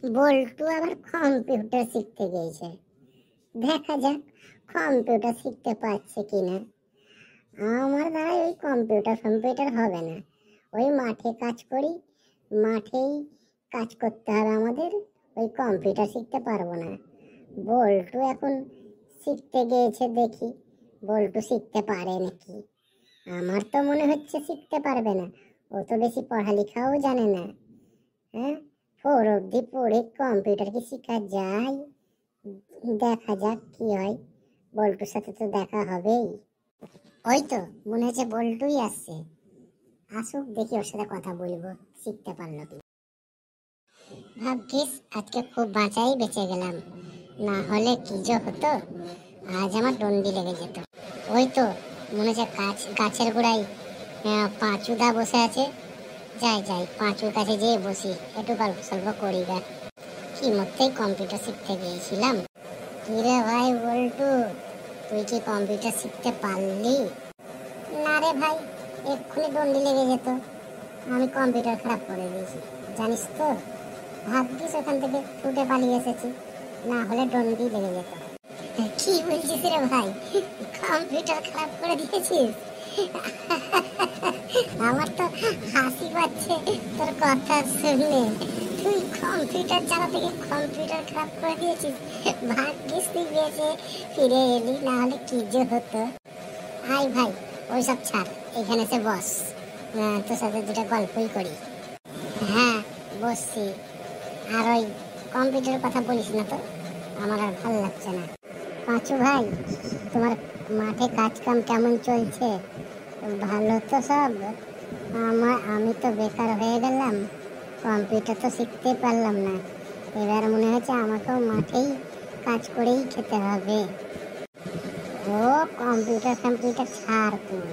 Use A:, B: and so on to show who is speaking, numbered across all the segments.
A: বল্টু আবার কম্পিউটার শিখতে গিয়েছে। দেখা যাক কম্পিউটার শিখতে পারছে কিনা। আমার দ্বারাই ওই কম্পিউটার হবে না। ওই মাঠে কাজ করি, মাঠেই কাজ করতে হবে আমাদের। ওই কম্পিউটার শিখতে পারবো না। বল্টু এখন শিখতে গিয়েছে, দেখি বল্টু শিখতে পারে নাকি। আমার তো মনে হচ্ছে শিখতে পারবে না। ও তো বেশি পড়ালেখাও জানে না। হ্যাঁ, 4 অবধি পড়ে কম্পিউটার কি শেখা যায়? দেখা যাক কি হয়। বল্টুর সাথে তো দেখা হবেই। ওই তো মনে হচ্ছে বল্টুই আসছে। আসুক, দেখি ওর সাথে কথা বলবো, শিখতে পারলো কি। ভাগ্যিস আজকে খুব বাঁচাই বেঁচে গেলাম, না হলে কি যে হতো। আজ আমার ডন্ডি লেগে যেত। ওই তো মনে হচ্ছে গাছের গোড়ায় পাঁচুদা বসে আছে। যাই যাই, পাঁচুর কাছে যেয়ে বসি, একটু গল্প সল্প করি গা। কি মধ্যেই কম্পিউটার শিখতে গিয়েছিলাম। কিরে ভাই বল্টু, তুই কি কম্পিউটার শিখতে পারলি? না রে ভাই, এক্ষুনি ডন্ডি লেগে যেত। আমি কম্পিউটার খারাপ করে দিয়েছি, জানিস তো। ভাগ্যিস ওখান থেকে ছুটে পালিয়ে এসেছি, না হলে ডন্ডি লেগে যেত। কি বলছিস রে ভাই, কম্পিউটার খারাপ করে দিয়েছিস? আমার তো হাসি পাচ্ছে তোর কথা শুনে। তুই কম্পিউটার চালাতে গিয়ে কম্পিউটার খারাপ করে দিয়েছিস। ভাগ্যিস তুই বেঁচে ফিরে এলি, না হলে কি যে হতো। আই ভাই, ওইসব ছাড়, এখানে এসে বস। তোর সাথে দুটা গল্পই করি। হ্যাঁ, বসছি। আর ওই কম্পিউটারের কথা বলিস না তো, আমার আর ভালো লাগছে না। পাঁচু ভাই, তোমার মাঠে কাজ কাম কেমন চলছে? ভালো তো সব। আমি তো বেকার হয়ে গেলাম, কম্পিউটার তো শিখতে পারলাম না। এবার মনে হচ্ছে আমাকেও মাঠেই কাজ করেই খেতে হবে। ও কম্পিউটার ছাড় তুই,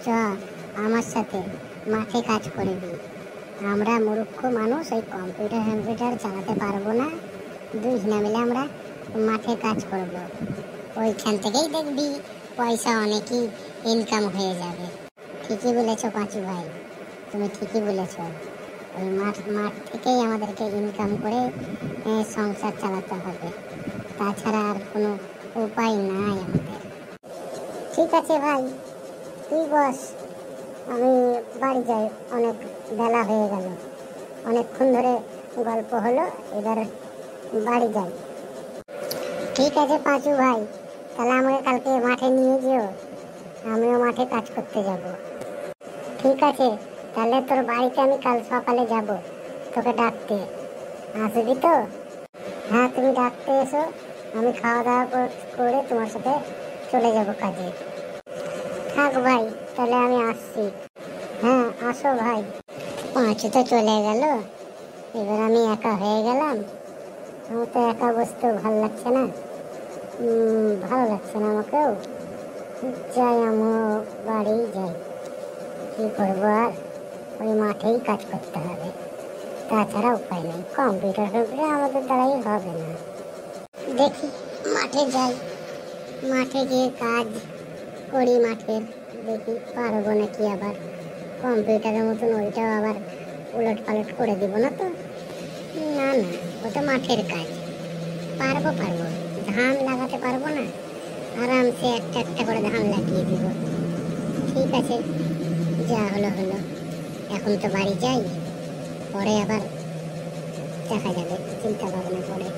A: চ আমার সাথে মাঠে কাজ করবি। আমরা মূর্খ মানুষ, ওই কম্পিউটার চালাতে পারবো না। দুইজনে মিলে আমরা মাঠে কাজ করব। ওইখান থেকেই দেখবি পয়সা অনেকই ইনকাম হয়ে যাবে। ঠিকই বলেছ পাঁচু ভাই, তুমি ঠিকই বলেছ। ওই মাঠ থেকেই আমাদেরকে ইনকাম করে সংসার চালাতে হবে, তাছাড়া আর কোনো উপায় নাই আমাদের। ঠিক আছে ভাই, তুই বস, আমি বাড়ি যাই। অনেক বেলা হয়ে গেল, অনেকক্ষণ ধরে গল্প হলো, এবার বাড়ি যাই। ঠিক আছে পাঁচু ভাই, তাহলে আমাকে কালকে মাঠে নিয়ে যেও, আমিও মাঠে কাজ করতে যাব। ঠিক আছে, তাহলে তোর বাড়িতে আমি কাল সকালে যাব তোকে ডাকতে। আসবি তো? হ্যাঁ, তুমি ডাকতে এসো, আমি খাওয়া দাওয়া করে তোমার সাথে চলে যাব কাজে। থাক ভাই, তাহলে আমি আসছি। হ্যাঁ, আসো ভাই। পাঁচু তো চলে গেল, এবার আমি একা হয়ে গেলাম। আমার তো একা বসতেও ভালো লাগছে না। ভালো লাগছে না আমাকেও। যাই, আমার বাড়ি যাই। কি করবো আর, ওই মাঠেই কাজ করতে হবে, তাছাড়া উপায় নেই। কম্পিউটার আমাদের দ্বারাই হবে না। দেখি মাঠে যাই, মাঠে গিয়ে কাজ করি মাঠের, দেখি পারবো নাকি। আবার কম্পিউটারের মতন ওইটাও আবার উলট পালট করে দিব না তো। না না, ওটা মাঠের কাজ, পারবো। ধান লাগাতে পারবো না? আরামসে একটা একটা করে ধান লাগিয়ে দিব। ঠিক আছে, যা হলো হলো। এখন তো বাড়ি যাই, পরে আবার দেখা যাবে, চিন্তা ভাবনা করে।